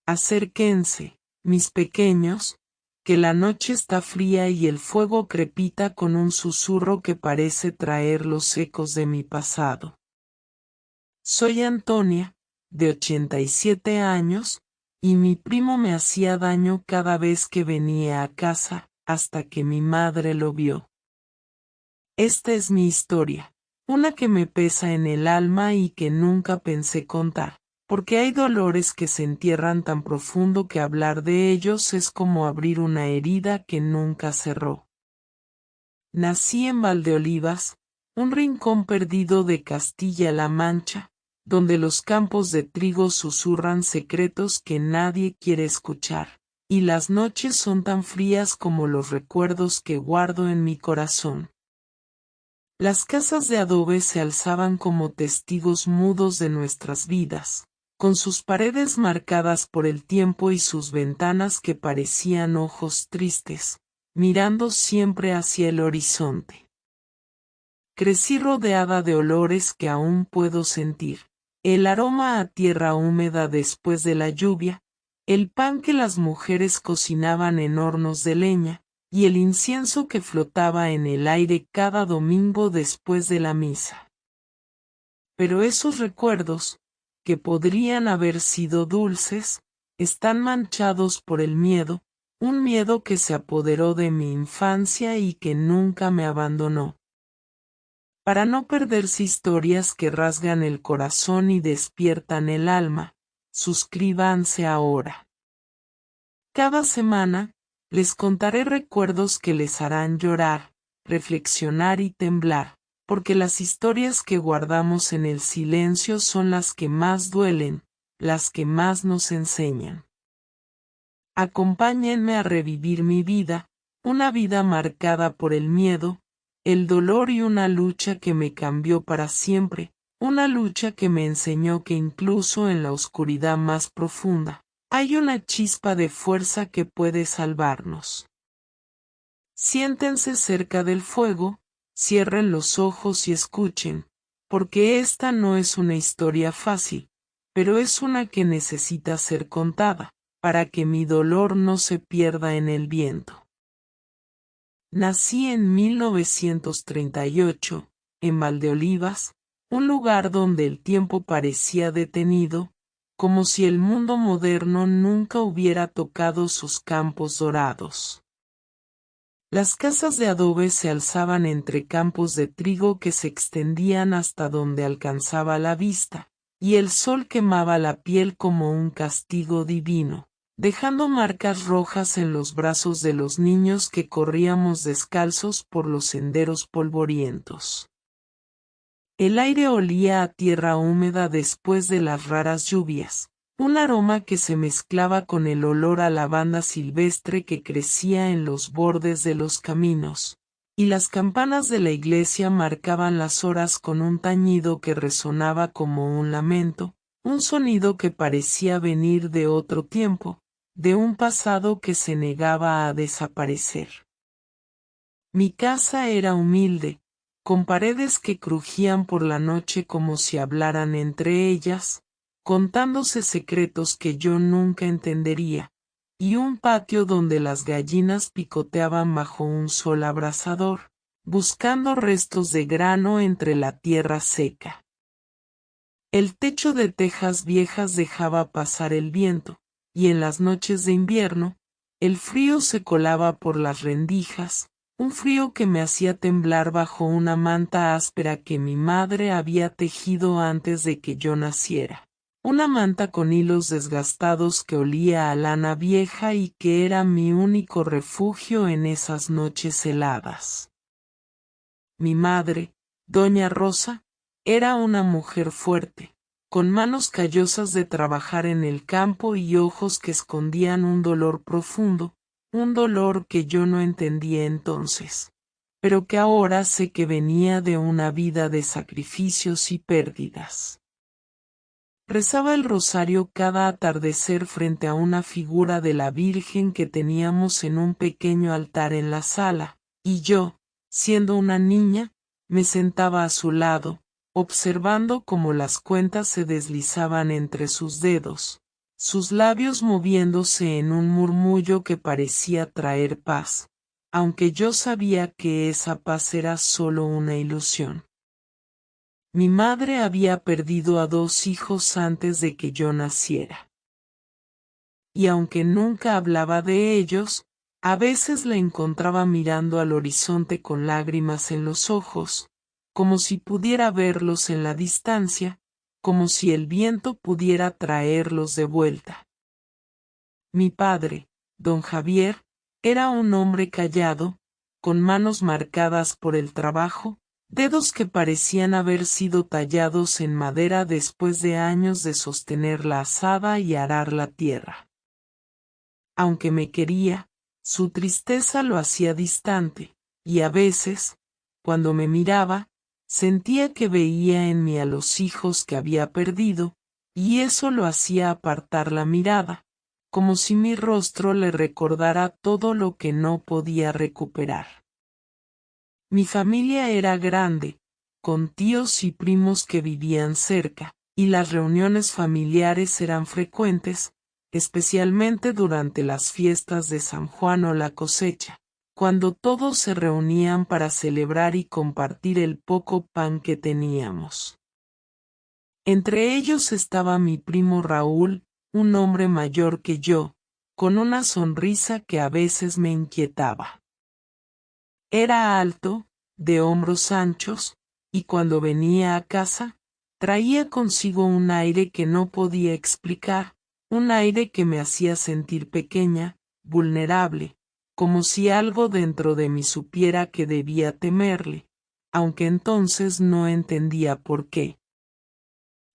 Acérquense, mis pequeños, que la noche está fría y el fuego crepita con un susurro que parece traer los ecos de mi pasado. Soy Antonia, de 87 años, y mi primo me hacía daño cada vez que venía a casa, hasta que mi madre lo vio. Esta es mi historia, una que me pesa en el alma y que nunca pensé contar, porque hay dolores que se entierran tan profundo que hablar de ellos es como abrir una herida que nunca cerró. Nací en Valdeolivas, un rincón perdido de Castilla-La Mancha, donde los campos de trigo susurran secretos que nadie quiere escuchar, y las noches son tan frías como los recuerdos que guardo en mi corazón. Las casas de adobe se alzaban como testigos mudos de nuestras vidas, con sus paredes marcadas por el tiempo y sus ventanas que parecían ojos tristes, mirando siempre hacia el horizonte. Crecí rodeada de olores que aún puedo sentir, el aroma a tierra húmeda después de la lluvia, el pan que las mujeres cocinaban en hornos de leña, y el incienso que flotaba en el aire cada domingo después de la misa. Pero esos recuerdos, que podrían haber sido dulces, están manchados por el miedo, un miedo que se apoderó de mi infancia y que nunca me abandonó. Para no perderse historias que rasgan el corazón y despiertan el alma, suscríbanse ahora. Cada semana, les contaré recuerdos que les harán llorar, reflexionar y temblar, porque las historias que guardamos en el silencio son las que más duelen, las que más nos enseñan. Acompáñenme a revivir mi vida, una vida marcada por el miedo, el dolor y una lucha que me cambió para siempre, una lucha que me enseñó que incluso en la oscuridad más profunda, hay una chispa de fuerza que puede salvarnos. Siéntense cerca del fuego, cierren los ojos y escuchen, porque esta no es una historia fácil, pero es una que necesita ser contada, para que mi dolor no se pierda en el viento. Nací en 1938, en Valdeolivas, un lugar donde el tiempo parecía detenido, como si el mundo moderno nunca hubiera tocado sus campos dorados. Las casas de adobe se alzaban entre campos de trigo que se extendían hasta donde alcanzaba la vista, y el sol quemaba la piel como un castigo divino, dejando marcas rojas en los brazos de los niños que corríamos descalzos por los senderos polvorientos. El aire olía a tierra húmeda después de las raras lluvias, un aroma que se mezclaba con el olor a lavanda silvestre que crecía en los bordes de los caminos, y las campanas de la iglesia marcaban las horas con un tañido que resonaba como un lamento, un sonido que parecía venir de otro tiempo, de un pasado que se negaba a desaparecer. Mi casa era humilde, con paredes que crujían por la noche como si hablaran entre ellas, contándose secretos que yo nunca entendería, y un patio donde las gallinas picoteaban bajo un sol abrasador, buscando restos de grano entre la tierra seca. El techo de tejas viejas dejaba pasar el viento, y en las noches de invierno, el frío se colaba por las rendijas, un frío que me hacía temblar bajo una manta áspera que mi madre había tejido antes de que yo naciera. Una manta con hilos desgastados que olía a lana vieja y que era mi único refugio en esas noches heladas. Mi madre, doña Rosa, era una mujer fuerte, con manos callosas de trabajar en el campo y ojos que escondían un dolor profundo, un dolor que yo no entendía entonces, pero que ahora sé que venía de una vida de sacrificios y pérdidas. Rezaba el rosario cada atardecer frente a una figura de la Virgen que teníamos en un pequeño altar en la sala, y yo, siendo una niña, me sentaba a su lado, observando cómo las cuentas se deslizaban entre sus dedos, sus labios moviéndose en un murmullo que parecía traer paz, aunque yo sabía que esa paz era solo una ilusión. Mi madre había perdido a 2 hijos antes de que yo naciera. Y aunque nunca hablaba de ellos, a veces la encontraba mirando al horizonte con lágrimas en los ojos, como si pudiera verlos en la distancia, como si el viento pudiera traerlos de vuelta. Mi padre, don Javier, era un hombre callado, con manos marcadas por el trabajo, dedos que parecían haber sido tallados en madera después de años de sostener la azada y arar la tierra. Aunque me quería, su tristeza lo hacía distante, y a veces, cuando me miraba, sentía que veía en mí a los hijos que había perdido, y eso lo hacía apartar la mirada, como si mi rostro le recordara todo lo que no podía recuperar. Mi familia era grande, con tíos y primos que vivían cerca, y las reuniones familiares eran frecuentes, especialmente durante las fiestas de San Juan o la cosecha, cuando todos se reunían para celebrar y compartir el poco pan que teníamos. Entre ellos estaba mi primo Raúl, un hombre mayor que yo, con una sonrisa que a veces me inquietaba. Era alto, de hombros anchos, y cuando venía a casa, traía consigo un aire que no podía explicar, un aire que me hacía sentir pequeña, vulnerable, como si algo dentro de mí supiera que debía temerle, aunque entonces no entendía por qué.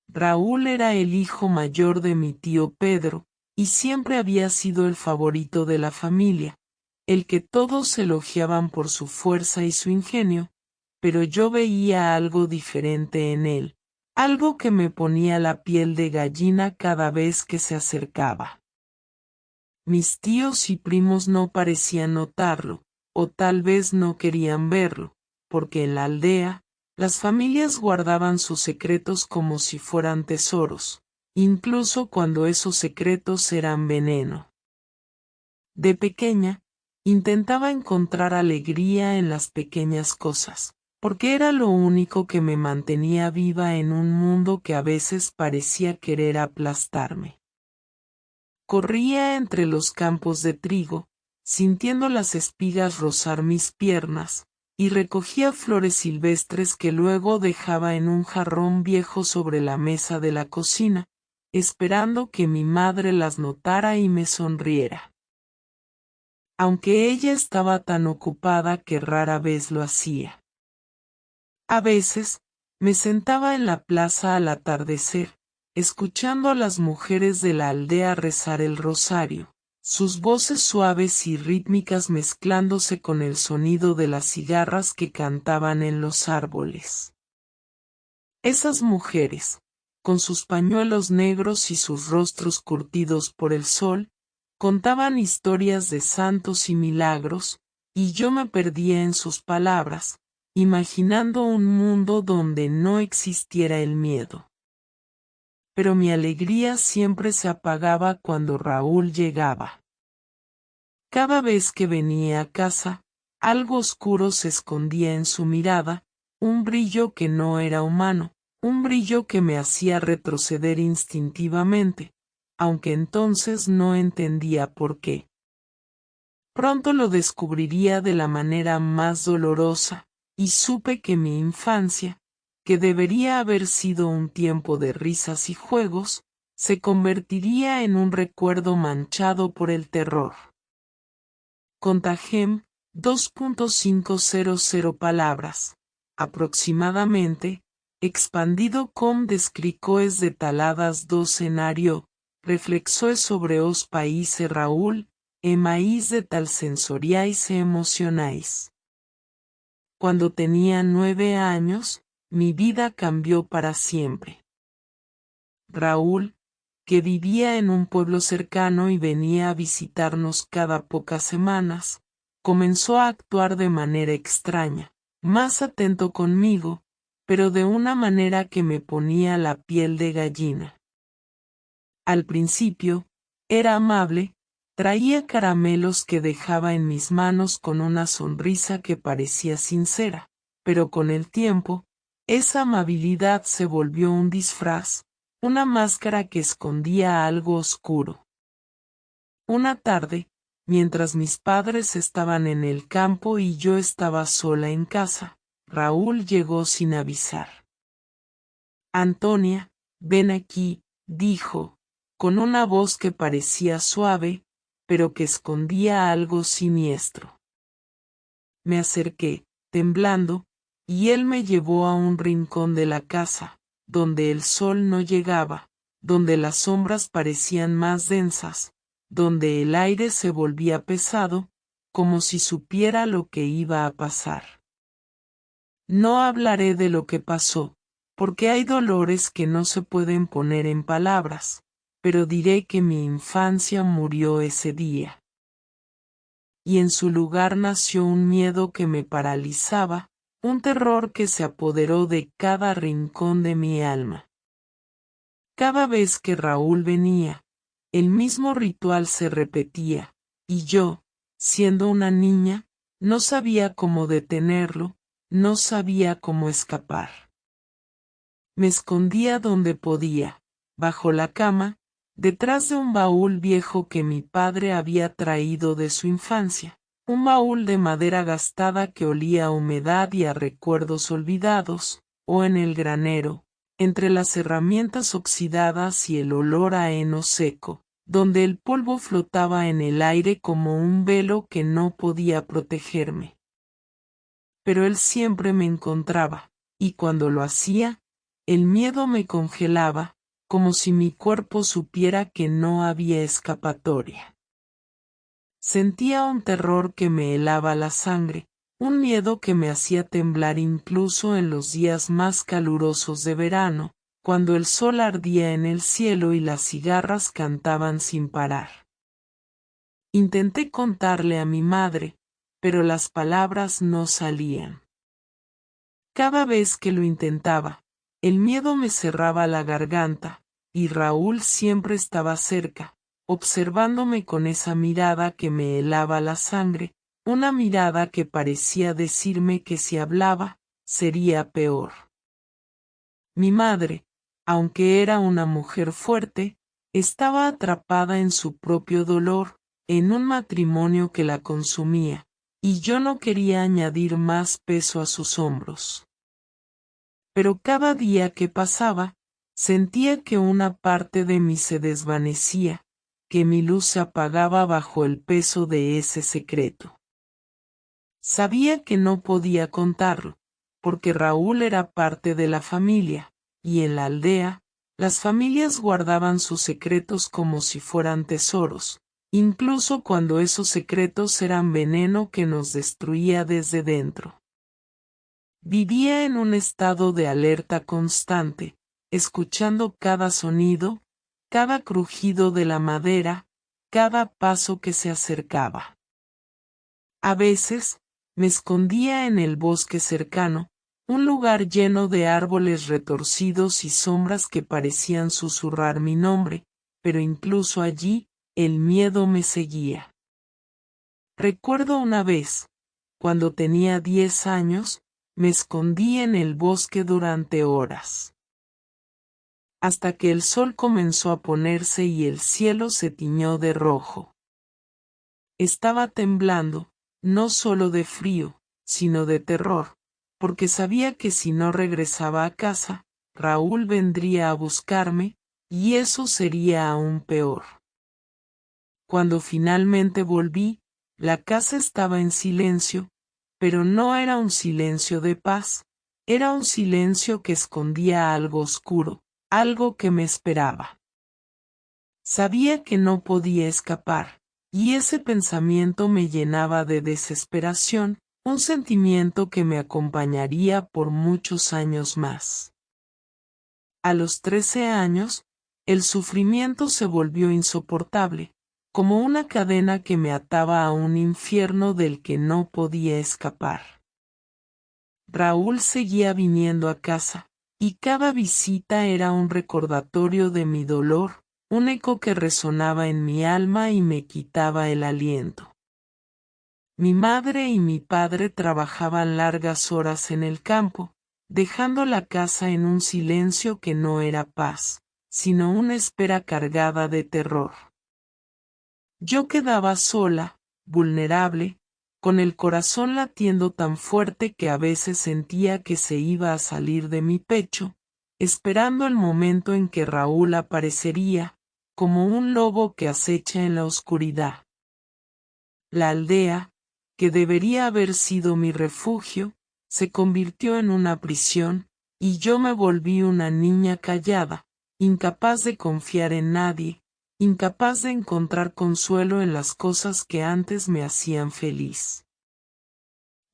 Raúl era el hijo mayor de mi tío Pedro, y siempre había sido el favorito de la familia, el que todos elogiaban por su fuerza y su ingenio, pero yo veía algo diferente en él, algo que me ponía la piel de gallina cada vez que se acercaba. Mis tíos y primos no parecían notarlo, o tal vez no querían verlo, porque en la aldea, las familias guardaban sus secretos como si fueran tesoros, incluso cuando esos secretos eran veneno. De pequeña, intentaba encontrar alegría en las pequeñas cosas, porque era lo único que me mantenía viva en un mundo que a veces parecía querer aplastarme. Corría entre los campos de trigo, sintiendo las espigas rozar mis piernas, y recogía flores silvestres que luego dejaba en un jarrón viejo sobre la mesa de la cocina, esperando que mi madre las notara y me sonriera. Aunque ella estaba tan ocupada que rara vez lo hacía. A veces, me sentaba en la plaza al atardecer, escuchando a las mujeres de la aldea rezar el rosario, sus voces suaves y rítmicas mezclándose con el sonido de las cigarras que cantaban en los árboles. Esas mujeres, con sus pañuelos negros y sus rostros curtidos por el sol, contaban historias de santos y milagros, y yo me perdía en sus palabras, imaginando un mundo donde no existiera el miedo. Pero mi alegría siempre se apagaba cuando Raúl llegaba. Cada vez que venía a casa, algo oscuro se escondía en su mirada, un brillo que no era humano, un brillo que me hacía retroceder instintivamente, aunque entonces no entendía por qué. Pronto lo descubriría de la manera más dolorosa, y supe que mi infancia, que debería haber sido un tiempo de risas y juegos, se convertiría en un recuerdo manchado por el terror. Contagem, 2.500 palabras, aproximadamente, expandido com descricoes de taladas do cenário, reflexoes sobre os países Raúl, e maíz de tal sensoriais e emocionais. Cuando tenía 9 años, mi vida cambió para siempre. Raúl, que vivía en un pueblo cercano y venía a visitarnos cada pocas semanas, comenzó a actuar de manera extraña, más atento conmigo, pero de una manera que me ponía la piel de gallina. Al principio, era amable, traía caramelos que dejaba en mis manos con una sonrisa que parecía sincera, pero con el tiempo, esa amabilidad se volvió un disfraz, una máscara que escondía algo oscuro. Una tarde, mientras mis padres estaban en el campo y yo estaba sola en casa, Raúl llegó sin avisar. Antonia, ven aquí, dijo, con una voz que parecía suave, pero que escondía algo siniestro. Me acerqué, temblando, y él me llevó a un rincón de la casa, donde el sol no llegaba, donde las sombras parecían más densas, donde el aire se volvía pesado, como si supiera lo que iba a pasar. No hablaré de lo que pasó, porque hay dolores que no se pueden poner en palabras, pero diré que mi infancia murió ese día. Y en su lugar nació un miedo que me paralizaba, un terror que se apoderó de cada rincón de mi alma. Cada vez que Raúl venía, el mismo ritual se repetía, y yo, siendo una niña, no sabía cómo detenerlo, no sabía cómo escapar. Me escondía donde podía, bajo la cama, detrás de un baúl viejo que mi padre había traído de su infancia, un baúl de madera gastada que olía a humedad y a recuerdos olvidados, o en el granero, entre las herramientas oxidadas y el olor a heno seco, donde el polvo flotaba en el aire como un velo que no podía protegerme. Pero él siempre me encontraba, y cuando lo hacía, el miedo me congelaba, como si mi cuerpo supiera que no había escapatoria. Sentía un terror que me helaba la sangre, un miedo que me hacía temblar incluso en los días más calurosos de verano, cuando el sol ardía en el cielo y las cigarras cantaban sin parar. Intenté contarle a mi madre, pero las palabras no salían. Cada vez que lo intentaba, el miedo me cerraba la garganta, y Raúl siempre estaba cerca, observándome con esa mirada que me helaba la sangre, una mirada que parecía decirme que si hablaba, sería peor. Mi madre, aunque era una mujer fuerte, estaba atrapada en su propio dolor, en un matrimonio que la consumía, y yo no quería añadir más peso a sus hombros. Pero cada día que pasaba, sentía que una parte de mí se desvanecía, que mi luz se apagaba bajo el peso de ese secreto. Sabía que no podía contarlo, porque Raúl era parte de la familia, y en la aldea, las familias guardaban sus secretos como si fueran tesoros, incluso cuando esos secretos eran veneno que nos destruía desde dentro. Vivía en un estado de alerta constante, escuchando cada sonido, cada crujido de la madera, cada paso que se acercaba. A veces, me escondía en el bosque cercano, un lugar lleno de árboles retorcidos y sombras que parecían susurrar mi nombre, pero incluso allí, el miedo me seguía. Recuerdo una vez, cuando tenía 10 años, me escondí en el bosque durante horas. Hasta que el sol comenzó a ponerse y el cielo se tiñó de rojo. Estaba temblando, no solo de frío, sino de terror, porque sabía que si no regresaba a casa, Raúl vendría a buscarme, y eso sería aún peor. Cuando finalmente volví, la casa estaba en silencio, pero no era un silencio de paz, era un silencio que escondía algo oscuro, algo que me esperaba. Sabía que no podía escapar, y ese pensamiento me llenaba de desesperación, un sentimiento que me acompañaría por muchos años más. A los 13 años, el sufrimiento se volvió insoportable, como una cadena que me ataba a un infierno del que no podía escapar. Raúl seguía viniendo a casa, y cada visita era un recordatorio de mi dolor, un eco que resonaba en mi alma y me quitaba el aliento. Mi madre y mi padre trabajaban largas horas en el campo, dejando la casa en un silencio que no era paz, sino una espera cargada de terror. Yo quedaba sola, vulnerable, con el corazón latiendo tan fuerte que a veces sentía que se iba a salir de mi pecho, esperando el momento en que Raúl aparecería, como un lobo que acecha en la oscuridad. La aldea, que debería haber sido mi refugio, se convirtió en una prisión, y yo me volví una niña callada, incapaz de confiar en nadie, incapaz de encontrar consuelo en las cosas que antes me hacían feliz.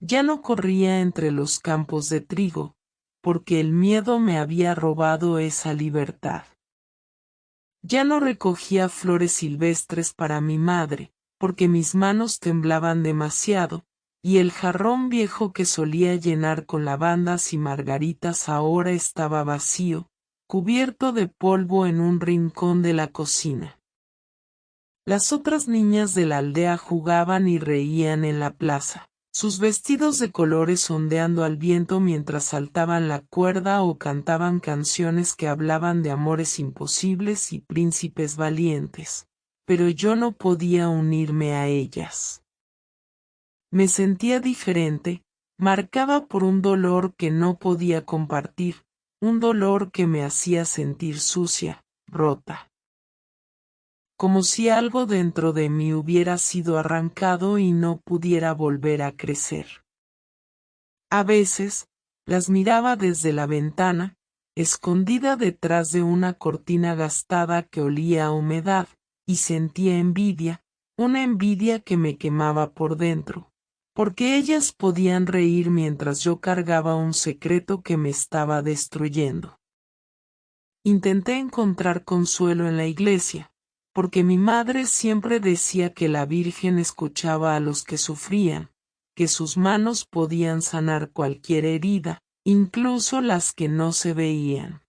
Ya no corría entre los campos de trigo, porque el miedo me había robado esa libertad. Ya no recogía flores silvestres para mi madre, porque mis manos temblaban demasiado, y el jarrón viejo que solía llenar con lavandas y margaritas ahora estaba vacío, cubierto de polvo en un rincón de la cocina. Las otras niñas de la aldea jugaban y reían en la plaza, sus vestidos de colores ondeando al viento mientras saltaban la cuerda o cantaban canciones que hablaban de amores imposibles y príncipes valientes, pero yo no podía unirme a ellas. Me sentía diferente, marcada por un dolor que no podía compartir, un dolor que me hacía sentir sucia, rota. Como si algo dentro de mí hubiera sido arrancado y no pudiera volver a crecer. A veces, las miraba desde la ventana, escondida detrás de una cortina gastada que olía a humedad, y sentía envidia, una envidia que me quemaba por dentro, porque ellas podían reír mientras yo cargaba un secreto que me estaba destruyendo. Intenté encontrar consuelo en la iglesia, porque mi madre siempre decía que la Virgen escuchaba a los que sufrían, que sus manos podían sanar cualquier herida, incluso las que no se veían.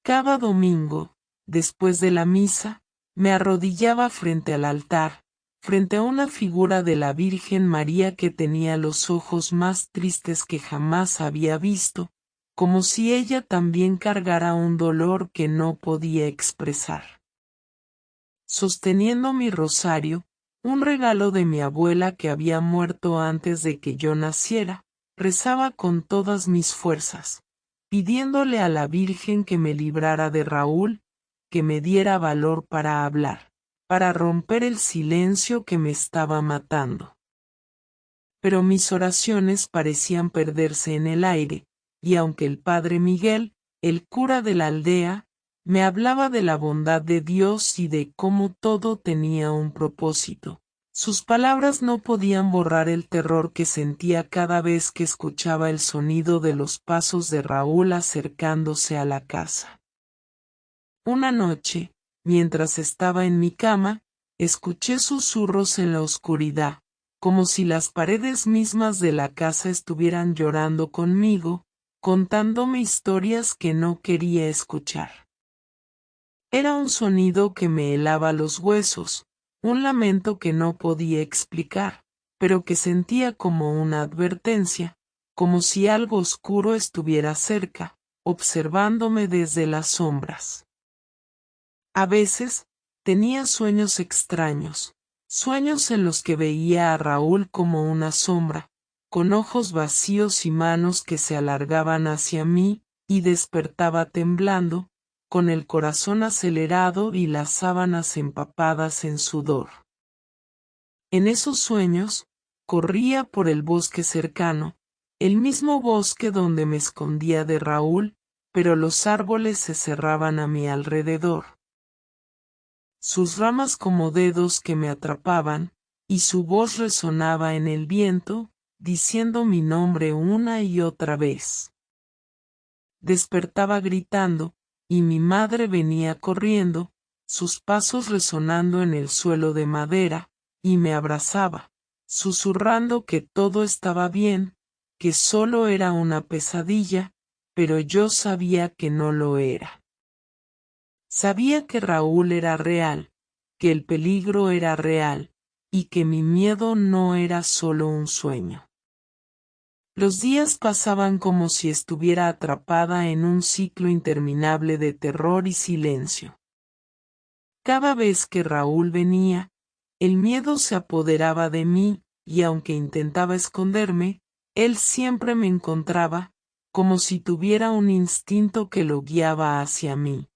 Cada domingo, después de la misa, me arrodillaba frente al altar, frente a una figura de la Virgen María que tenía los ojos más tristes que jamás había visto, como si ella también cargara un dolor que no podía expresar. Sosteniendo mi rosario, un regalo de mi abuela que había muerto antes de que yo naciera, rezaba con todas mis fuerzas, pidiéndole a la Virgen que me librara de Raúl, que me diera valor para hablar, para romper el silencio que me estaba matando. Pero mis oraciones parecían perderse en el aire, y aunque el padre Miguel, el cura de la aldea, me hablaba de la bondad de Dios y de cómo todo tenía un propósito, sus palabras no podían borrar el terror que sentía cada vez que escuchaba el sonido de los pasos de Raúl acercándose a la casa. Una noche, mientras estaba en mi cama, escuché susurros en la oscuridad, como si las paredes mismas de la casa estuvieran llorando conmigo, contándome historias que no quería escuchar. Era un sonido que me helaba los huesos, un lamento que no podía explicar, pero que sentía como una advertencia, como si algo oscuro estuviera cerca, observándome desde las sombras. A veces, tenía sueños extraños, sueños en los que veía a Raúl como una sombra, con ojos vacíos y manos que se alargaban hacia mí, y despertaba temblando, con el corazón acelerado y las sábanas empapadas en sudor. En esos sueños, corría por el bosque cercano, el mismo bosque donde me escondía de Raúl, pero los árboles se cerraban a mi alrededor. Sus ramas como dedos que me atrapaban, y su voz resonaba en el viento, diciendo mi nombre una y otra vez. Despertaba gritando, y mi madre venía corriendo, sus pasos resonando en el suelo de madera, y me abrazaba, susurrando que todo estaba bien, que solo era una pesadilla, pero yo sabía que no lo era. Sabía que Raúl era real, que el peligro era real, y que mi miedo no era solo un sueño. Los días pasaban como si estuviera atrapada en un ciclo interminable de terror y silencio. Cada vez que Raúl venía, el miedo se apoderaba de mí, y aunque intentaba esconderme, él siempre me encontraba, como si tuviera un instinto que lo guiaba hacia mí.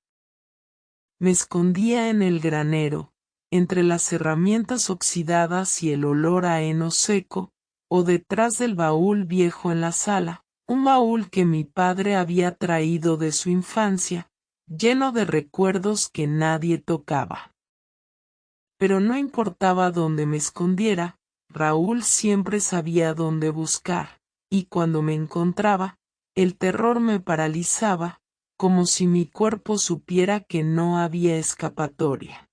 Me escondía en el granero, entre las herramientas oxidadas y el olor a heno seco, o detrás del baúl viejo en la sala, un baúl que mi padre había traído de su infancia, lleno de recuerdos que nadie tocaba. Pero no importaba dónde me escondiera, Raúl siempre sabía dónde buscar, y cuando me encontraba, el terror me paralizaba, como si mi cuerpo supiera que no había escapatoria.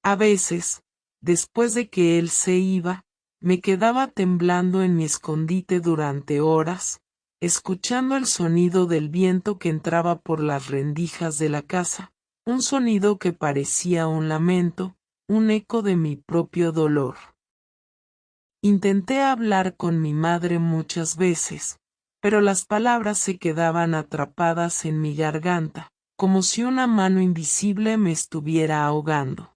A veces, después de que él se iba, me quedaba temblando en mi escondite durante horas, escuchando el sonido del viento que entraba por las rendijas de la casa, un sonido que parecía un lamento, un eco de mi propio dolor. Intenté hablar con mi madre muchas veces, pero las palabras se quedaban atrapadas en mi garganta, como si una mano invisible me estuviera ahogando.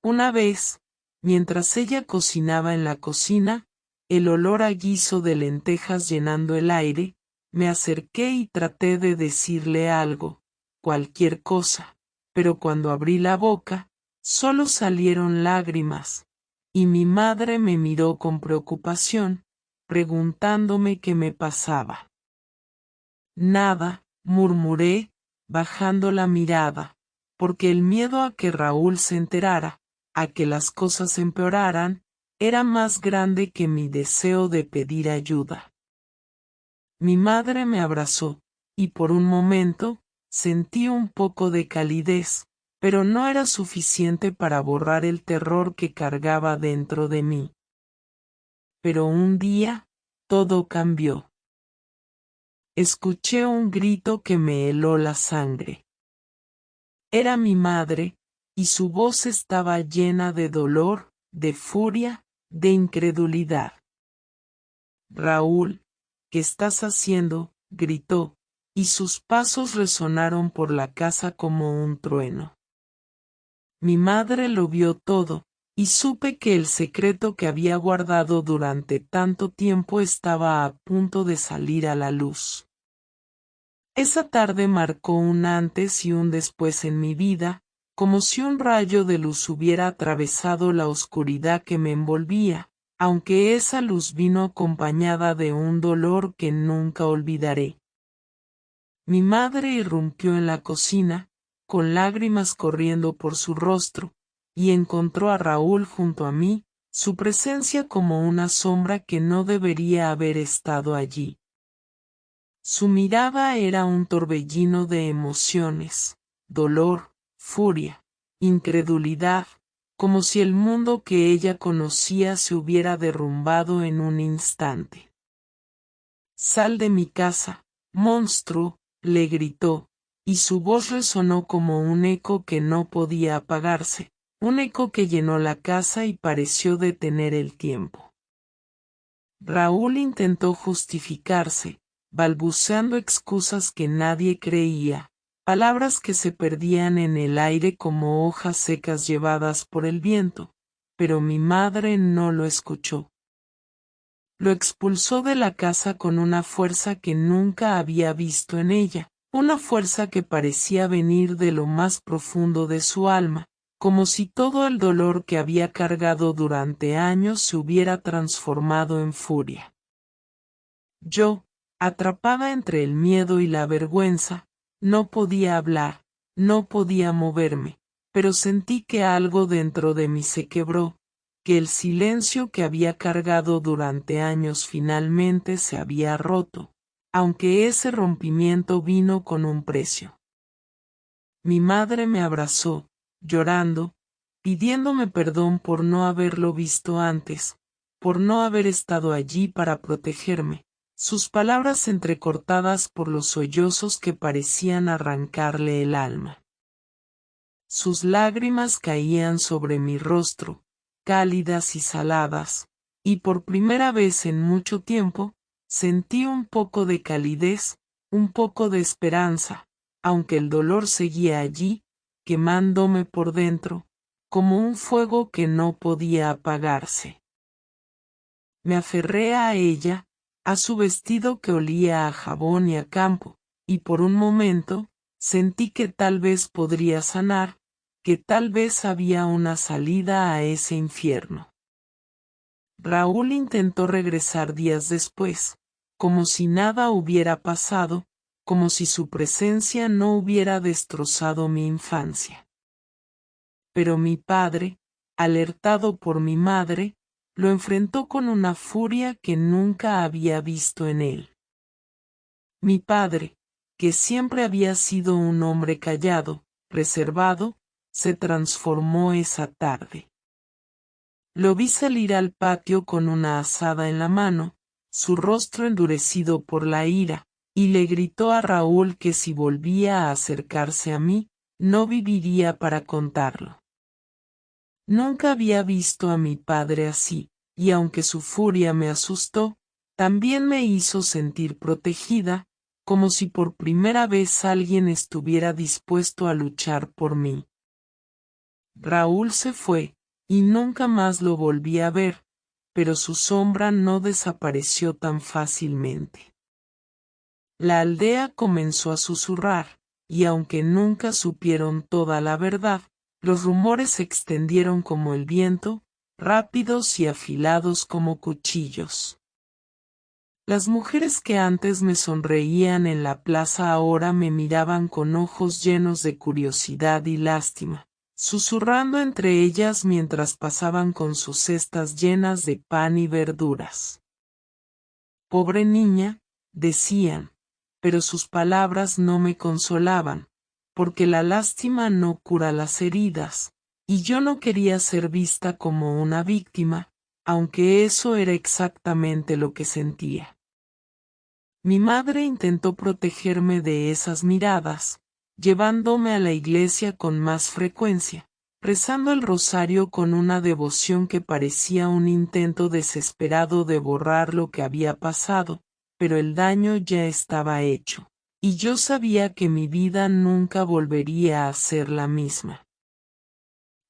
Una vez, mientras ella cocinaba en la cocina, el olor a guiso de lentejas llenando el aire, me acerqué y traté de decirle algo, cualquier cosa, pero cuando abrí la boca, solo salieron lágrimas, y mi madre me miró con preocupación, preguntándome qué me pasaba. Nada, murmuré, bajando la mirada, porque el miedo a que Raúl se enterara, a que las cosas empeoraran, era más grande que mi deseo de pedir ayuda. Mi madre me abrazó, y por un momento, sentí un poco de calidez, pero no era suficiente para borrar el terror que cargaba dentro de mí. Pero un día, todo cambió. Escuché un grito que me heló la sangre. Era mi madre, y su voz estaba llena de dolor, de furia, de incredulidad. Raúl, ¿qué estás haciendo?, gritó, y sus pasos resonaron por la casa como un trueno. Mi madre lo vio todo, y supe que el secreto que había guardado durante tanto tiempo estaba a punto de salir a la luz. Esa tarde marcó un antes y un después en mi vida, como si un rayo de luz hubiera atravesado la oscuridad que me envolvía, aunque esa luz vino acompañada de un dolor que nunca olvidaré. Mi madre irrumpió en la cocina, con lágrimas corriendo por su rostro, y encontró a Raúl junto a mí, su presencia como una sombra que no debería haber estado allí. Su mirada era un torbellino de emociones, dolor, furia, incredulidad, como si el mundo que ella conocía se hubiera derrumbado en un instante. «Sal de mi casa, monstruo», le gritó, y su voz resonó como un eco que no podía apagarse, un eco que llenó la casa y pareció detener el tiempo. Raúl intentó justificarse, balbuceando excusas que nadie creía, palabras que se perdían en el aire como hojas secas llevadas por el viento, pero mi madre no lo escuchó. Lo expulsó de la casa con una fuerza que nunca había visto en ella, una fuerza que parecía venir de lo más profundo de su alma, como si todo el dolor que había cargado durante años se hubiera transformado en furia. Yo, atrapada entre el miedo y la vergüenza, no podía hablar, no podía moverme, pero sentí que algo dentro de mí se quebró, que el silencio que había cargado durante años finalmente se había roto, aunque ese rompimiento vino con un precio. Mi madre me abrazó, llorando, pidiéndome perdón por no haberlo visto antes, por no haber estado allí para protegerme, sus palabras entrecortadas por los sollozos que parecían arrancarle el alma. Sus lágrimas caían sobre mi rostro, cálidas y saladas, y por primera vez en mucho tiempo, sentí un poco de calidez, un poco de esperanza, aunque el dolor seguía allí, quemándome por dentro, como un fuego que no podía apagarse. Me aferré a ella, a su vestido que olía a jabón y a campo, y por un momento, sentí que tal vez podría sanar, que tal vez había una salida a ese infierno. Raúl intentó regresar días después, como si nada hubiera pasado, como si su presencia no hubiera destrozado mi infancia. Pero mi padre, alertado por mi madre, lo enfrentó con una furia que nunca había visto en él. Mi padre, que siempre había sido un hombre callado, reservado, se transformó esa tarde. Lo vi salir al patio con una azada en la mano, su rostro endurecido por la ira, y le gritó a Raúl que si volvía a acercarse a mí, no viviría para contarlo. Nunca había visto a mi padre así, y aunque su furia me asustó, también me hizo sentir protegida, como si por primera vez alguien estuviera dispuesto a luchar por mí. Raúl se fue, y nunca más lo volví a ver, pero su sombra no desapareció tan fácilmente. La aldea comenzó a susurrar, y aunque nunca supieron toda la verdad, los rumores se extendieron como el viento, rápidos y afilados como cuchillos. Las mujeres que antes me sonreían en la plaza ahora me miraban con ojos llenos de curiosidad y lástima, susurrando entre ellas mientras pasaban con sus cestas llenas de pan y verduras. Pobre niña, decían, pero sus palabras no me consolaban, porque la lástima no cura las heridas, y yo no quería ser vista como una víctima, aunque eso era exactamente lo que sentía. Mi madre intentó protegerme de esas miradas, llevándome a la iglesia con más frecuencia, rezando el rosario con una devoción que parecía un intento desesperado de borrar lo que había pasado, pero el daño ya estaba hecho, y yo sabía que mi vida nunca volvería a ser la misma.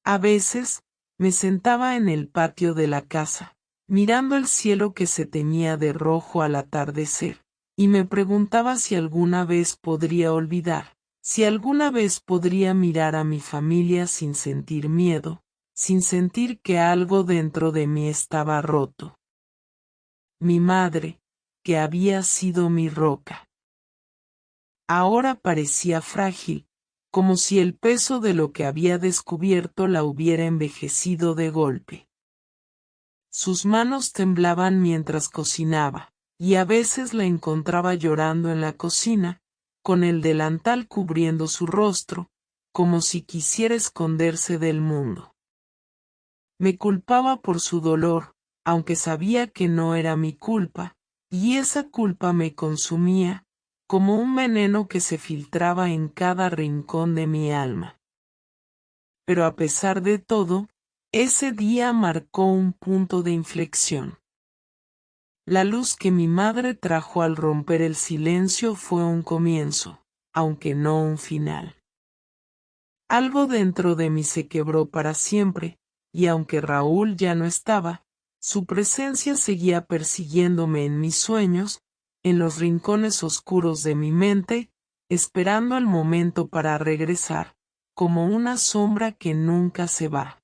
A veces, me sentaba en el patio de la casa, mirando el cielo que se teñía de rojo al atardecer, y me preguntaba si alguna vez podría olvidar, si alguna vez podría mirar a mi familia sin sentir miedo, sin sentir que algo dentro de mí estaba roto. Mi madre, que había sido mi roca, ahora parecía frágil, como si el peso de lo que había descubierto la hubiera envejecido de golpe. Sus manos temblaban mientras cocinaba, y a veces la encontraba llorando en la cocina, con el delantal cubriendo su rostro, como si quisiera esconderse del mundo. Me culpaba por su dolor, aunque sabía que no era mi culpa, y esa culpa me consumía, como un veneno que se filtraba en cada rincón de mi alma. Pero a pesar de todo, ese día marcó un punto de inflexión. La luz que mi madre trajo al romper el silencio fue un comienzo, aunque no un final. Algo dentro de mí se quebró para siempre, y aunque Raúl ya no estaba, su presencia seguía persiguiéndome en mis sueños, en los rincones oscuros de mi mente, esperando el momento para regresar, como una sombra que nunca se va.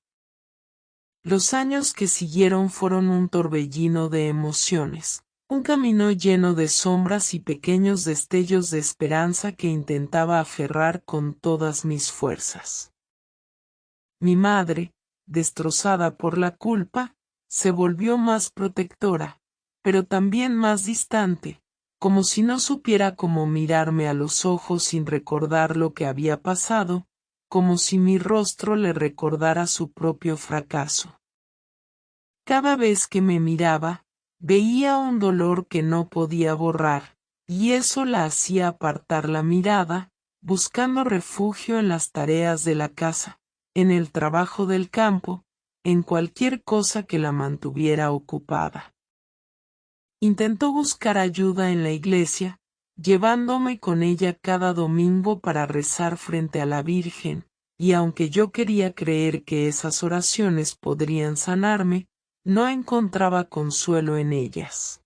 Los años que siguieron fueron un torbellino de emociones, un camino lleno de sombras y pequeños destellos de esperanza que intentaba aferrar con todas mis fuerzas. Mi madre, destrozada por la culpa, se volvió más protectora, pero también más distante, como si no supiera cómo mirarme a los ojos sin recordar lo que había pasado, como si mi rostro le recordara su propio fracaso. Cada vez que me miraba, Veía un dolor que no podía borrar, y eso la hacía apartar la mirada, buscando refugio en las tareas de la casa, en el trabajo del campo, en cualquier cosa que la mantuviera ocupada. Intentó buscar ayuda en la iglesia, llevándome con ella cada domingo para rezar frente a la Virgen, y aunque yo quería creer que esas oraciones podrían sanarme, no encontraba consuelo en ellas.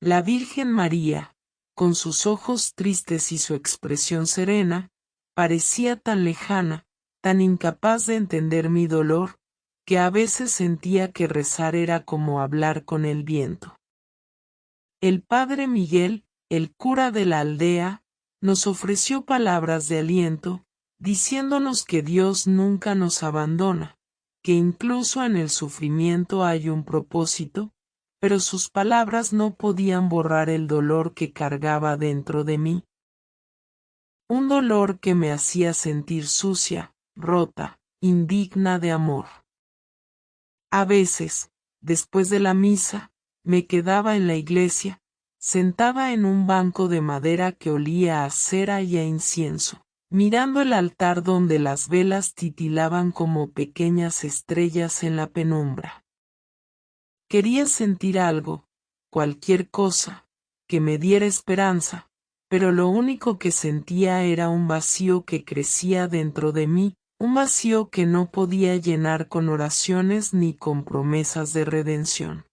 La Virgen María, con sus ojos tristes y su expresión serena, parecía tan lejana, tan incapaz de entender mi dolor, que a veces sentía que rezar era como hablar con el viento. El padre Miguel, el cura de la aldea, nos ofreció palabras de aliento, diciéndonos que Dios nunca nos abandona, que incluso en el sufrimiento hay un propósito, pero sus palabras no podían borrar el dolor que cargaba dentro de mí. Un dolor que me hacía sentir sucia, rota, indigna de amor. A veces, después de la misa, me quedaba en la iglesia, sentada en un banco de madera que olía a cera y a incienso, mirando el altar donde las velas titilaban como pequeñas estrellas en la penumbra. Quería sentir algo, cualquier cosa, que me diera esperanza, pero lo único que sentía era un vacío que crecía dentro de mí, un vacío que no podía llenar con oraciones ni con promesas de redención.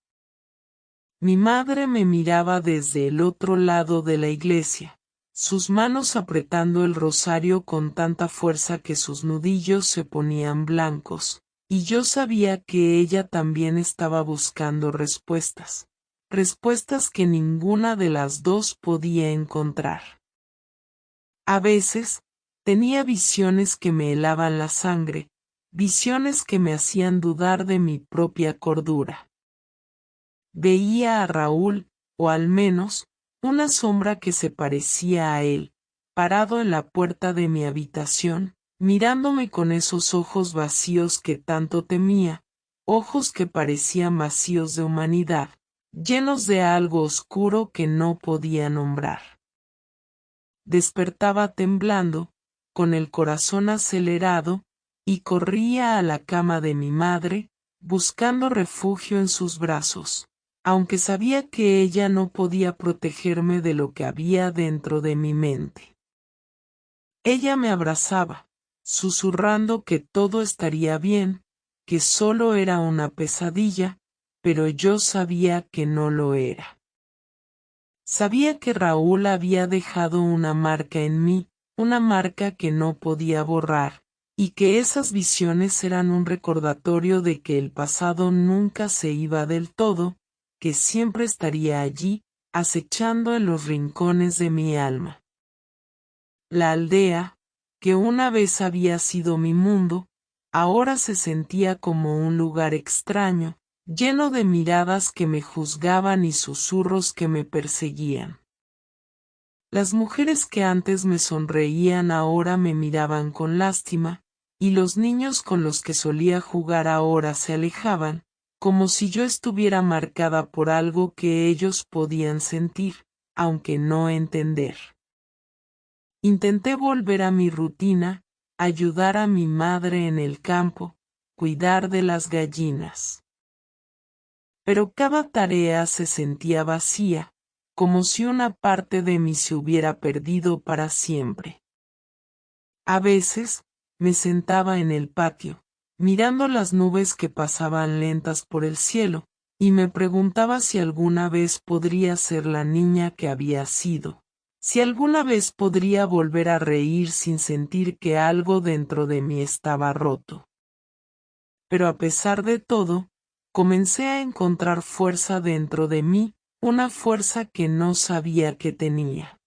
Mi madre me miraba desde el otro lado de la iglesia, sus manos apretando el rosario con tanta fuerza que sus nudillos se ponían blancos, y yo sabía que ella también estaba buscando respuestas, respuestas que ninguna de las dos podía encontrar. A veces, tenía visiones que me helaban la sangre, visiones que me hacían dudar de mi propia cordura. Veía a Raúl, o al menos, una sombra que se parecía a él, parado en la puerta de mi habitación, mirándome con esos ojos vacíos que tanto temía, ojos que parecían vacíos de humanidad, llenos de algo oscuro que no podía nombrar. Despertaba temblando, con el corazón acelerado, y corría a la cama de mi madre, buscando refugio en sus brazos, aunque sabía que ella no podía protegerme de lo que había dentro de mi mente. Ella me abrazaba, susurrando que todo estaría bien, que solo era una pesadilla, pero yo sabía que no lo era. Sabía que Raúl había dejado una marca en mí, una marca que no podía borrar, y que esas visiones eran un recordatorio de que el pasado nunca se iba del todo, que siempre estaría allí, acechando en los rincones de mi alma. La aldea, que una vez había sido mi mundo, ahora se sentía como un lugar extraño, lleno de miradas que me juzgaban y susurros que me perseguían. Las mujeres que antes me sonreían ahora me miraban con lástima, y los niños con los que solía jugar ahora se alejaban, como si yo estuviera marcada por algo que ellos podían sentir, aunque no entender. Intenté volver a mi rutina, ayudar a mi madre en el campo, cuidar de las gallinas. Pero cada tarea se sentía vacía, como si una parte de mí se hubiera perdido para siempre. A veces, me sentaba en el patio, mirando las nubes que pasaban lentas por el cielo, y me preguntaba si alguna vez podría ser la niña que había sido, si alguna vez podría volver a reír sin sentir que algo dentro de mí estaba roto. Pero a pesar de todo, comencé a encontrar fuerza dentro de mí, una fuerza que no sabía que tenía.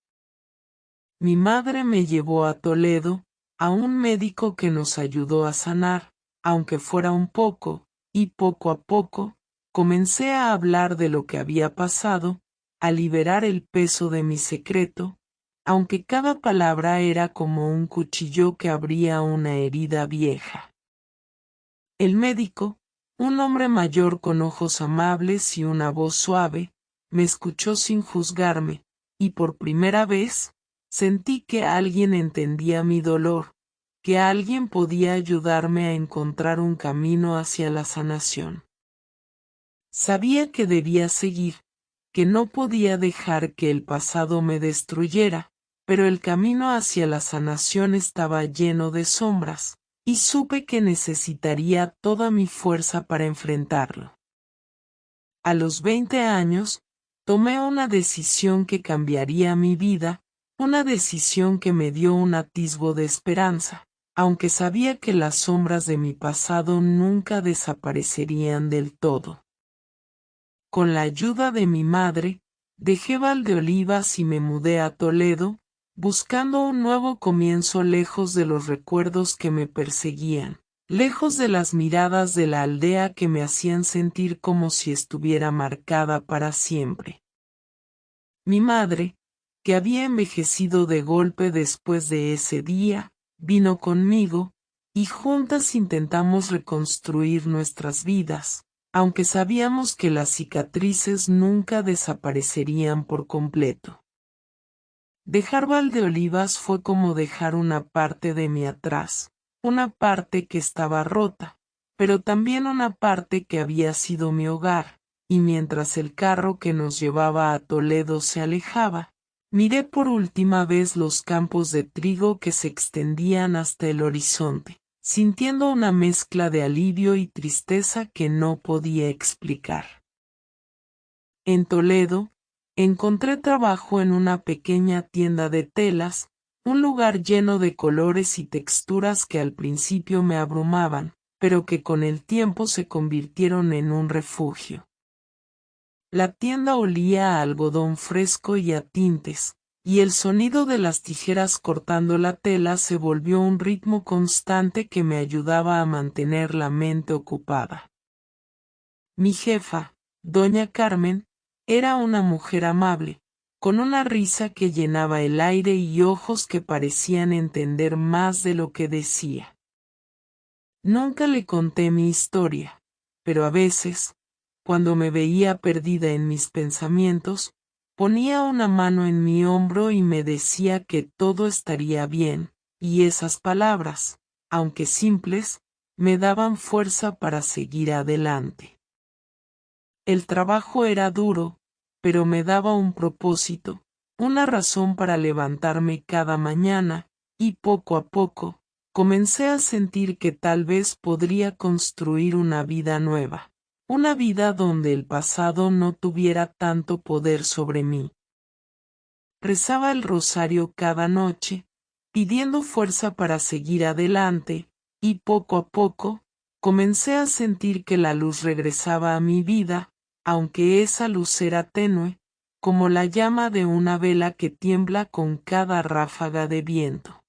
Mi madre me llevó a Toledo, a un médico que nos ayudó a sanar, aunque fuera un poco, y poco a poco, comencé a hablar de lo que había pasado, a liberar el peso de mi secreto, aunque cada palabra era como un cuchillo que abría una herida vieja. El médico, Un hombre mayor con ojos amables y una voz suave, me escuchó sin juzgarme, y por primera vez, sentí que alguien entendía mi dolor, que alguien podía ayudarme a encontrar un camino hacia la sanación. Sabía que debía seguir, que no podía dejar que el pasado me destruyera, pero el camino hacia la sanación estaba lleno de sombras, y supe que necesitaría toda mi fuerza para enfrentarlo. A los 20 años, tomé una decisión que cambiaría mi vida, una decisión que me dio un atisbo de esperanza, aunque sabía que las sombras de mi pasado nunca desaparecerían del todo. Con la ayuda de mi madre, dejé Valdeolivas y me mudé a Toledo, buscando un nuevo comienzo lejos de los recuerdos que me perseguían, lejos de las miradas de la aldea que me hacían sentir como si estuviera marcada para siempre. Mi madre, que había envejecido de golpe después de ese día, vino conmigo, y juntas intentamos reconstruir nuestras vidas, aunque sabíamos que las cicatrices nunca desaparecerían por completo. Dejar Valdeolivas fue como dejar una parte de mí atrás, una parte que estaba rota, pero también una parte que había sido mi hogar, y mientras el carro que nos llevaba a Toledo se alejaba, miré por última vez los campos de trigo que se extendían hasta el horizonte, sintiendo una mezcla de alivio y tristeza que no podía explicar. En Toledo, encontré trabajo en una pequeña tienda de telas, un lugar lleno de colores y texturas que al principio me abrumaban, pero que con el tiempo se convirtieron en un refugio. La tienda olía a algodón fresco y a tintes, y el sonido de las tijeras cortando la tela se volvió un ritmo constante que me ayudaba a mantener la mente ocupada. Mi jefa, doña Carmen, era una mujer amable, con una risa que llenaba el aire y ojos que parecían entender más de lo que decía. Nunca le conté mi historia, pero a veces, cuando me veía perdida en mis pensamientos, ponía una mano en mi hombro y me decía que todo estaría bien, y esas palabras, aunque simples, me daban fuerza para seguir adelante. El trabajo era duro, pero me daba un propósito, una razón para levantarme cada mañana, y poco a poco, comencé a sentir que tal vez podría construir una vida nueva, una vida donde el pasado no tuviera tanto poder sobre mí. Rezaba el rosario cada noche, pidiendo fuerza para seguir adelante, y poco a poco, comencé a sentir que la luz regresaba a mi vida, aunque esa luz era tenue, como la llama de una vela que tiembla con cada ráfaga de viento.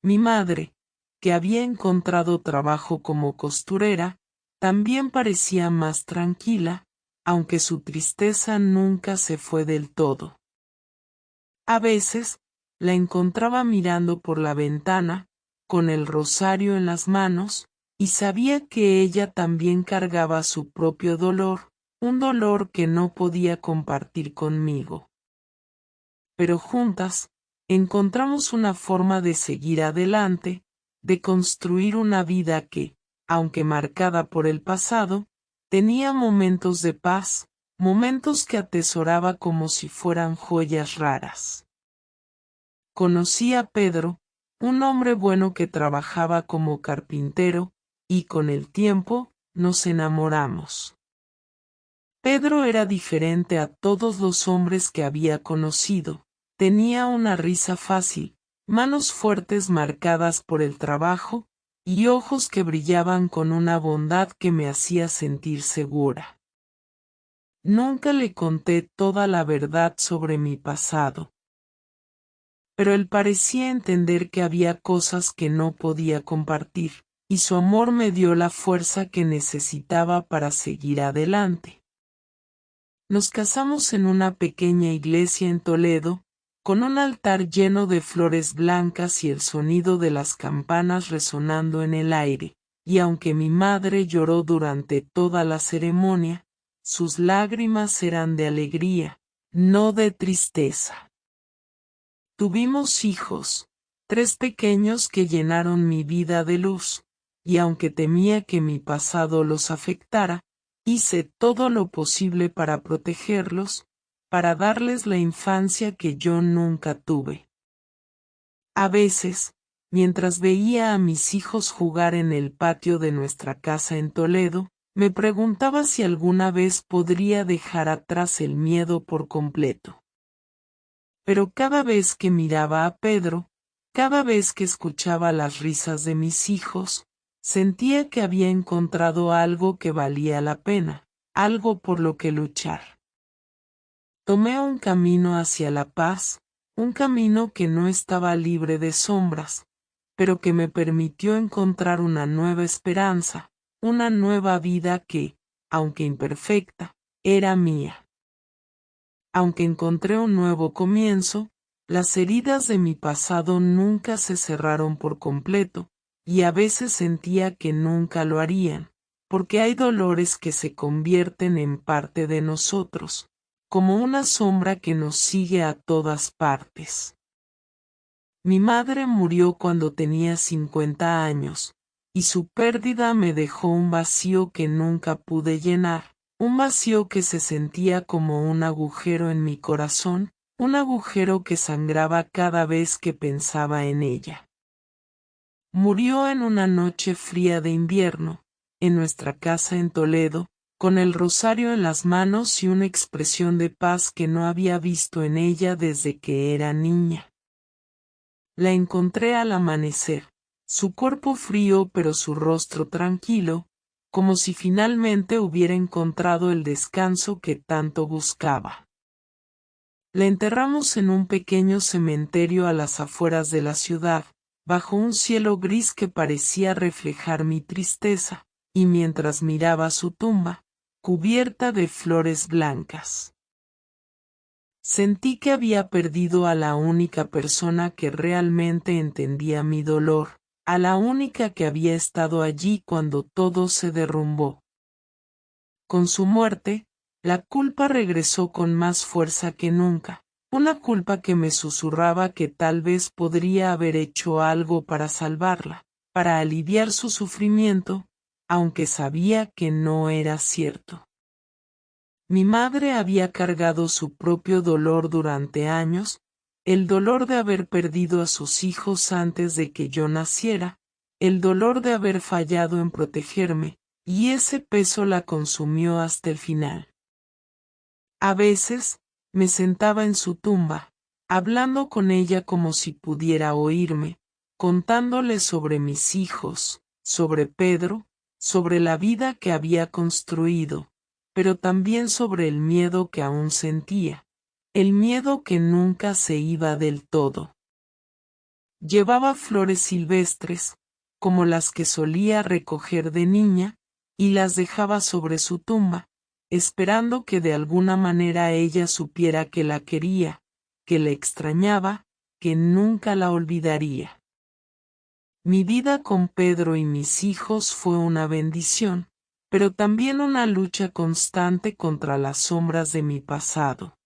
Mi madre, que había encontrado trabajo como costurera, también parecía más tranquila, aunque su tristeza nunca se fue del todo. A veces, la encontraba mirando por la ventana, con el rosario en las manos, y sabía que ella también cargaba su propio dolor, un dolor que no podía compartir conmigo. Pero juntas, encontramos una forma de seguir adelante, de construir una vida que, aunque marcada por el pasado, tenía momentos de paz, momentos que atesoraba como si fueran joyas raras. Conocí a Pedro, un hombre bueno que trabajaba como carpintero, y con el tiempo, nos enamoramos. Pedro era diferente a todos los hombres que había conocido, tenía una risa fácil, manos fuertes marcadas por el trabajo, y ojos que brillaban con una bondad que me hacía sentir segura. Nunca le conté toda la verdad sobre mi pasado, pero él parecía entender que había cosas que no podía compartir, y su amor me dio la fuerza que necesitaba para seguir adelante. Nos casamos en una pequeña iglesia en Toledo, con un altar lleno de flores blancas y el sonido de las campanas resonando en el aire, y aunque mi madre lloró durante toda la ceremonia, sus lágrimas eran de alegría, no de tristeza. Tuvimos hijos, 3 pequeños que llenaron mi vida de luz, y aunque temía que mi pasado los afectara, hice todo lo posible para protegerlos, para darles la infancia que yo nunca tuve. A veces, mientras veía a mis hijos jugar en el patio de nuestra casa en Toledo, me preguntaba si alguna vez podría dejar atrás el miedo por completo. Pero cada vez que miraba a Pedro, cada vez que escuchaba las risas de mis hijos, sentía que había encontrado algo que valía la pena, algo por lo que luchar. Tomé un camino hacia la paz, un camino que no estaba libre de sombras, pero que me permitió encontrar una nueva esperanza, una nueva vida que, aunque imperfecta, era mía. Aunque encontré un nuevo comienzo, las heridas de mi pasado nunca se cerraron por completo, y a veces sentía que nunca lo harían, porque hay dolores que se convierten en parte de nosotros, como una sombra que nos sigue a todas partes. Mi madre murió cuando tenía 50 años, y su pérdida me dejó un vacío que nunca pude llenar, un vacío que se sentía como un agujero en mi corazón, un agujero que sangraba cada vez que pensaba en ella. Murió en una noche fría de invierno, en nuestra casa en Toledo, con el rosario en las manos y una expresión de paz que no había visto en ella desde que era niña. La encontré al amanecer, su cuerpo frío pero su rostro tranquilo, como si finalmente hubiera encontrado el descanso que tanto buscaba. La enterramos en un pequeño cementerio a las afueras de la ciudad, bajo un cielo gris que parecía reflejar mi tristeza, y mientras miraba su tumba, cubierta de flores blancas. Sentí que había perdido a la única persona que realmente entendía mi dolor, a la única que había estado allí cuando todo se derrumbó. Con su muerte, la culpa regresó con más fuerza que nunca, una culpa que me susurraba que tal vez podría haber hecho algo para salvarla, para aliviar su sufrimiento, aunque sabía que no era cierto. Mi madre había cargado su propio dolor durante años, el dolor de haber perdido a sus hijos antes de que yo naciera, el dolor de haber fallado en protegerme, y ese peso la consumió hasta el final. A veces, me sentaba en su tumba, hablando con ella como si pudiera oírme, contándole sobre mis hijos, sobre Pedro, sobre la vida que había construido, pero también sobre el miedo que aún sentía, el miedo que nunca se iba del todo. Llevaba flores silvestres, como las que solía recoger de niña, y las dejaba sobre su tumba, esperando que de alguna manera ella supiera que la quería, que la extrañaba, que nunca la olvidaría. Mi vida con Pedro y mis hijos fue una bendición, pero también una lucha constante contra las sombras de mi pasado.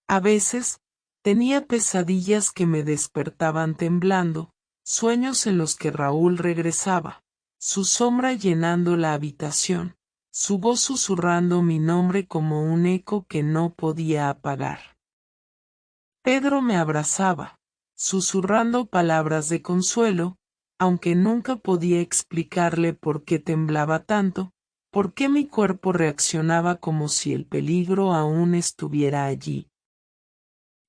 A veces, tenía pesadillas que me despertaban temblando, sueños en los que Raúl regresaba, su sombra llenando la habitación, su voz susurrando mi nombre como un eco que no podía apagar. Pedro me abrazaba, susurrando palabras de consuelo, aunque nunca podía explicarle por qué temblaba tanto, por qué mi cuerpo reaccionaba como si el peligro aún estuviera allí.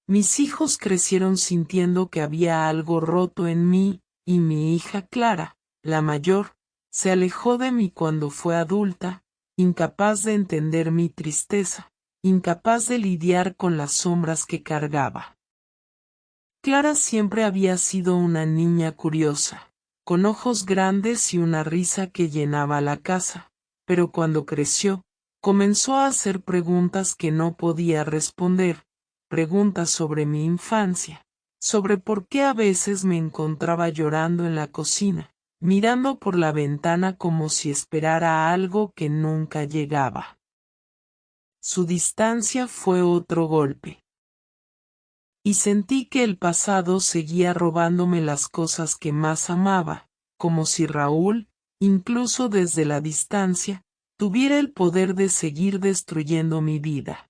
Mis hijos crecieron sintiendo que había algo roto en mí, y mi hija Clara, la mayor, se alejó de mí cuando fue adulta, incapaz de entender mi tristeza, incapaz de lidiar con las sombras que cargaba. Clara siempre había sido una niña curiosa, con ojos grandes y una risa que llenaba la casa, pero cuando creció, comenzó a hacer preguntas que no podía responder, preguntas sobre mi infancia, sobre por qué a veces me encontraba llorando en la cocina, mirando por la ventana como si esperara algo que nunca llegaba. Su distancia fue otro golpe. Y sentí que el pasado seguía robándome las cosas que más amaba, como si Raúl, incluso desde la distancia, tuviera el poder de seguir destruyendo mi vida.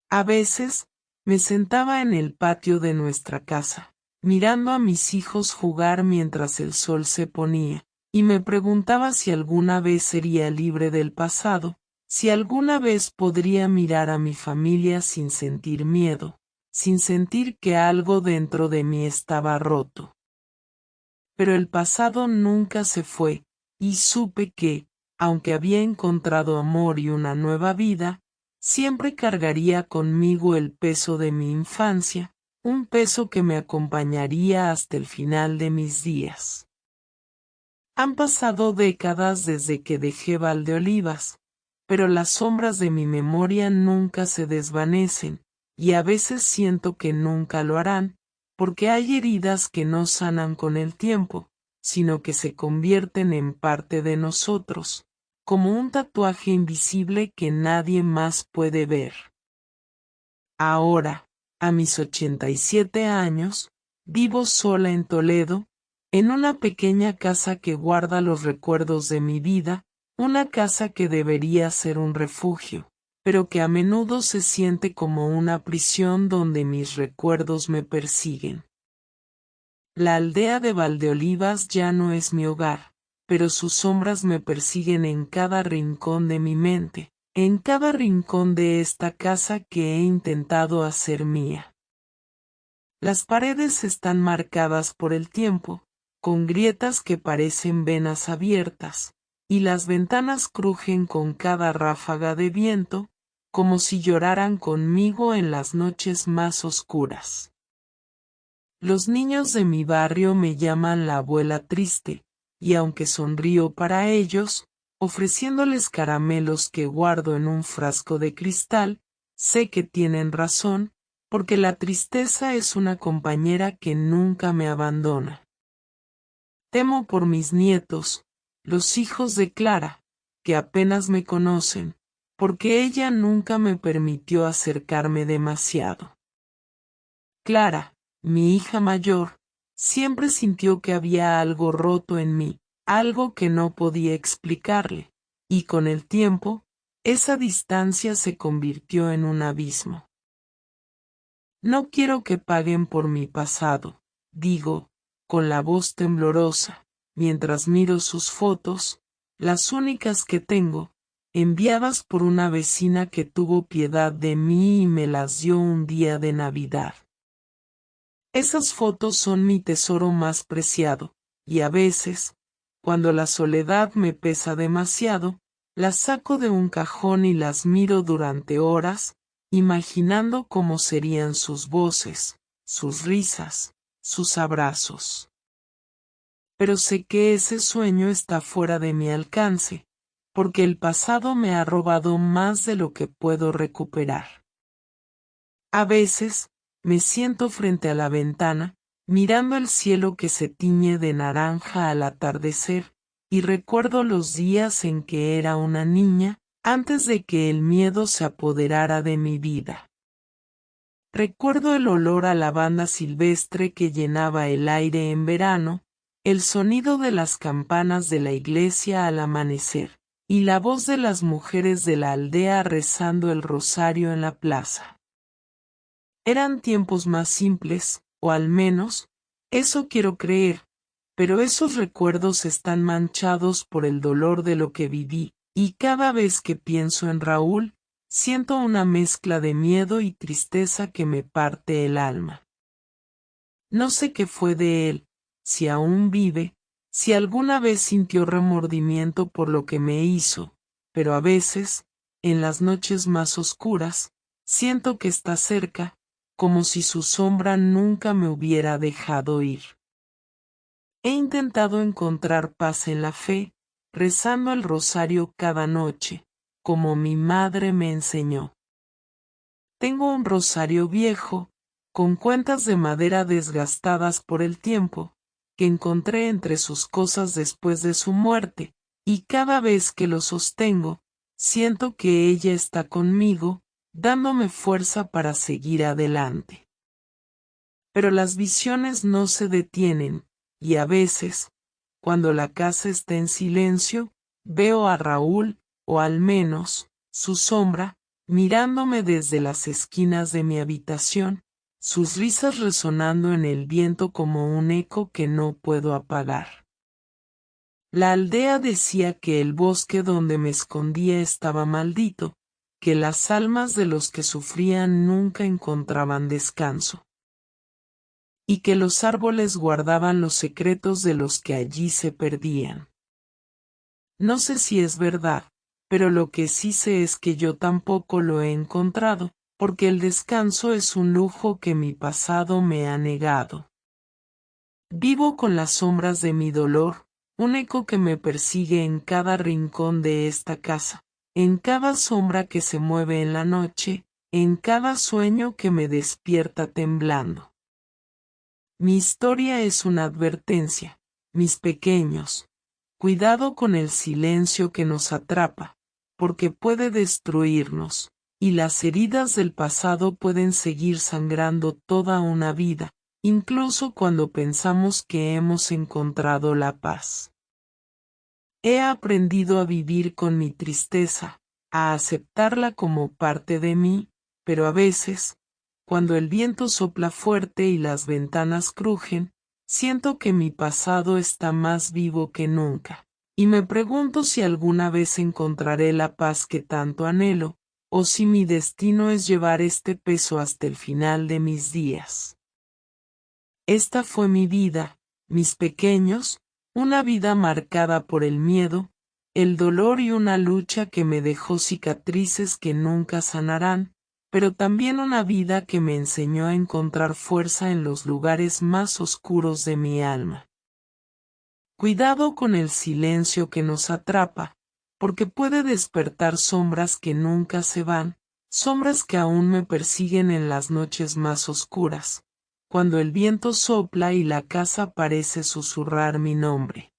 A veces, me sentaba en el patio de nuestra casa, mirando a mis hijos jugar mientras el sol se ponía, y me preguntaba si alguna vez sería libre del pasado, si alguna vez podría mirar a mi familia sin sentir miedo, sin sentir que algo dentro de mí estaba roto. Pero el pasado nunca se fue, y supe que, aunque había encontrado amor y una nueva vida, siempre cargaría conmigo el peso de mi infancia, un peso que me acompañaría hasta el final de mis días. Han pasado décadas desde que dejé Valdeolivas, pero las sombras de mi memoria nunca se desvanecen, y a veces siento que nunca lo harán, porque hay heridas que no sanan con el tiempo, sino que se convierten en parte de nosotros, como un tatuaje invisible que nadie más puede ver. Ahora, a mis 87 años, vivo sola en Toledo, en una pequeña casa que guarda los recuerdos de mi vida, una casa que debería ser un refugio, pero que a menudo se siente como una prisión donde mis recuerdos me persiguen. La aldea de Valdeolivas ya no es mi hogar, pero sus sombras me persiguen en cada rincón de mi mente, en cada rincón de esta casa que he intentado hacer mía. Las paredes están marcadas por el tiempo, con grietas que parecen venas abiertas, y las ventanas crujen con cada ráfaga de viento, como si lloraran conmigo en las noches más oscuras. Los niños de mi barrio me llaman la abuela triste, y aunque sonrío para ellos, ofreciéndoles caramelos que guardo en un frasco de cristal, sé que tienen razón, porque la tristeza es una compañera que nunca me abandona. Temo por mis nietos, los hijos de Clara, que apenas me conocen, porque ella nunca me permitió acercarme demasiado. Clara, mi hija mayor, siempre sintió que había algo roto en mí, algo que no podía explicarle, y con el tiempo, esa distancia se convirtió en un abismo. No quiero que paguen por mi pasado, digo, con la voz temblorosa, mientras miro sus fotos, las únicas que tengo, enviadas por una vecina que tuvo piedad de mí y me las dio un día de Navidad. Esas fotos son mi tesoro más preciado, y a veces, cuando la soledad me pesa demasiado, las saco de un cajón y las miro durante horas, imaginando cómo serían sus voces, sus risas, sus abrazos. Pero sé que ese sueño está fuera de mi alcance, porque el pasado me ha robado más de lo que puedo recuperar. A veces, me siento frente a la ventana, mirando el cielo que se tiñe de naranja al atardecer, y recuerdo los días en que era una niña, antes de que el miedo se apoderara de mi vida. Recuerdo el olor a lavanda silvestre que llenaba el aire en verano, el sonido de las campanas de la iglesia al amanecer, y la voz de las mujeres de la aldea rezando el rosario en la plaza. Eran tiempos más simples, o al menos, eso quiero creer, pero esos recuerdos están manchados por el dolor de lo que viví, y cada vez que pienso en Raúl, siento una mezcla de miedo y tristeza que me parte el alma. No sé qué fue de él, si aún vive, si alguna vez sintió remordimiento por lo que me hizo, pero a veces, en las noches más oscuras, siento que está cerca, como si su sombra nunca me hubiera dejado ir. He intentado encontrar paz en la fe, rezando el rosario cada noche, como mi madre me enseñó. Tengo un rosario viejo, con cuentas de madera desgastadas por el tiempo, que encontré entre sus cosas después de su muerte, y cada vez que lo sostengo, siento que ella está conmigo, dándome fuerza para seguir adelante. Pero las visiones no se detienen, y a veces, cuando la casa está en silencio, veo a Raúl, o al menos, su sombra, mirándome desde las esquinas de mi habitación, sus risas resonando en el viento como un eco que no puedo apagar. La aldea decía que el bosque donde me escondía estaba maldito, que las almas de los que sufrían nunca encontraban descanso, y que los árboles guardaban los secretos de los que allí se perdían. No sé si es verdad, pero lo que sí sé es que yo tampoco lo he encontrado, porque el descanso es un lujo que mi pasado me ha negado. Vivo con las sombras de mi dolor, un eco que me persigue en cada rincón de esta casa, en cada sombra que se mueve en la noche, en cada sueño que me despierta temblando. Mi historia es una advertencia, mis pequeños. Cuidado con el silencio que nos atrapa, porque puede destruirnos, y las heridas del pasado pueden seguir sangrando toda una vida, incluso cuando pensamos que hemos encontrado la paz. He aprendido a vivir con mi tristeza, a aceptarla como parte de mí, pero a veces, cuando el viento sopla fuerte y las ventanas crujen, siento que mi pasado está más vivo que nunca, y me pregunto si alguna vez encontraré la paz que tanto anhelo, o si mi destino es llevar este peso hasta el final de mis días. Esta fue mi vida, mis pequeños, una vida marcada por el miedo, el dolor y una lucha que me dejó cicatrices que nunca sanarán, pero también una vida que me enseñó a encontrar fuerza en los lugares más oscuros de mi alma. Cuidado con el silencio que nos atrapa, porque puede despertar sombras que nunca se van, sombras que aún me persiguen en las noches más oscuras, cuando el viento sopla y la casa parece susurrar mi nombre.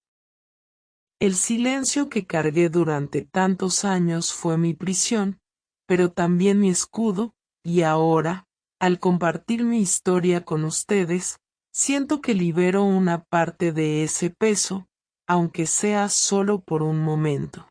El silencio que cargué durante tantos años fue mi prisión, pero también mi escudo, y ahora, al compartir mi historia con ustedes, siento que libero una parte de ese peso, aunque sea solo por un momento.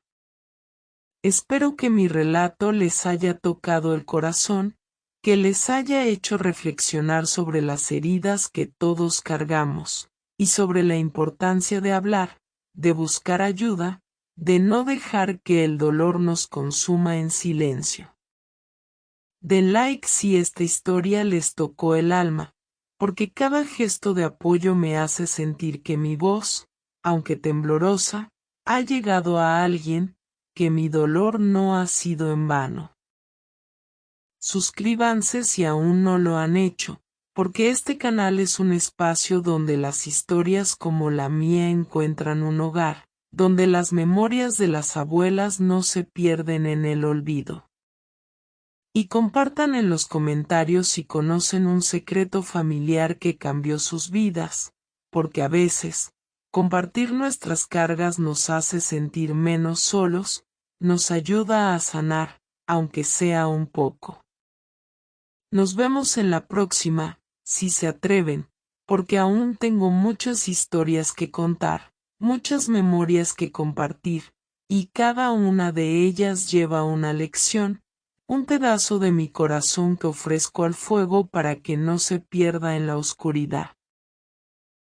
Espero que mi relato les haya tocado el corazón, que les haya hecho reflexionar sobre las heridas que todos cargamos, y sobre la importancia de hablar, de buscar ayuda, de no dejar que el dolor nos consuma en silencio. Den like si esta historia les tocó el alma, porque cada gesto de apoyo me hace sentir que mi voz, aunque temblorosa, ha llegado a alguien, que mi dolor no ha sido en vano. Suscríbanse si aún no lo han hecho, porque este canal es un espacio donde las historias como la mía encuentran un hogar, donde las memorias de las abuelas no se pierden en el olvido. Y compartan en los comentarios si conocen un secreto familiar que cambió sus vidas, porque a veces, compartir nuestras cargas nos hace sentir menos solos, nos ayuda a sanar, aunque sea un poco. Nos vemos en la próxima, si se atreven, porque aún tengo muchas historias que contar, muchas memorias que compartir, y cada una de ellas lleva una lección, un pedazo de mi corazón que ofrezco al fuego para que no se pierda en la oscuridad.